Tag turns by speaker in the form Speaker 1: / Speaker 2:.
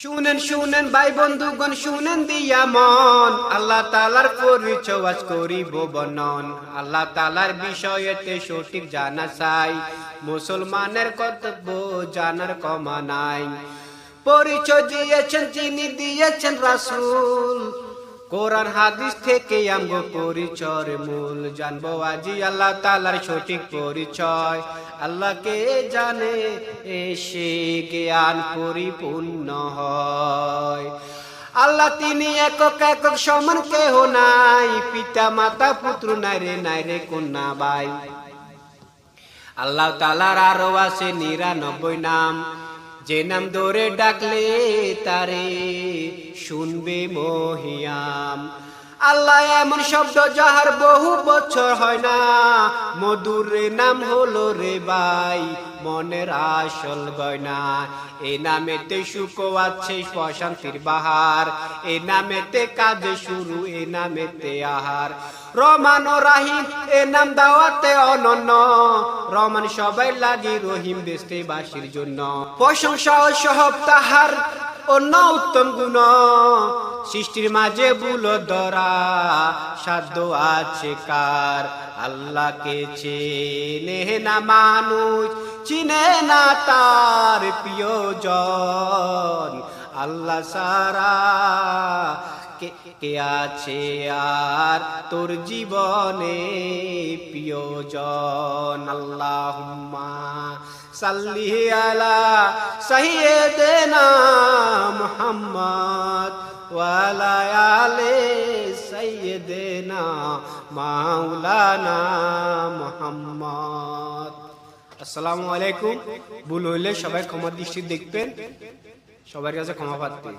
Speaker 1: শুনেন শুনেন ভাই বন্ধুগণ শুনেন দিয়া মন, আল্লাহ তাআলার পরিচয় আজ করিব বর্ণন। আল্লাহ তাআলার বিষয়েতে সঠিক জানা চাই, মুসলমানের কর্তব্য জানার কমা নাই। পরিচয় দিয়েছেন যিনি দিয়েছেন রাসূল, কোরআন হাদিস থেকে আমগো পরিচয় মূল। জানবো আজি আল্লাহ তাআলার সঠিক পরিচয়, আল্লাহকে জানে এসে জ্ঞান পরিপূর্ণ হয়। আল্লাহ তিনি একক একক সমান কেহ নাই, পিতা মাতা পুত্র নাই রে কন্যা ভাই। আল্লাহ তাআলার আরো আছে ৯৯ নাম, যে নাম ধরে ডাকলে তারে শুনবে মহিয়াম। আল্লাহ এমন শব্দ যাহার বহু বছর হয় না, মধুর নাম হলো রে ভাই মনের আসল গয়না। এ নামেতে সুখ আছে প্রশান্তির বাহার, এ নামেতে কাজে শুরু, এ নামেতে আহার। রহমান ও রাহিম এ নাম দাওয়াতে অনন্য, রহমান সবাই লাগি, রহিম বেস্তে বাসির জন্য। প্রশংসা ও সহব তাহার অন্য উত্তম গুণ, সৃষ্টির মাঝে বুলো ধরা সাধ্য আছে কার। আল্লাহকে চেনে না মানুষ, চিনে না তার প্রিয়জন। আল্লাহ সারা কে আছে আর তোর জীবনে প্রিয়জন। আল্লাহুম্মা সাল্লি আলা সাইয়্যিদিনা মুহাম্মদ ওয়া আলা আলি সাইয়্যিদিনা মাওলানা মুহাম্মদ। আসসালামু আলাইকুম। ভুল হইলে সবাই ক্ষমা দৃষ্টি দেখবেন, সবার কাছে ক্ষমা প্রার্থী।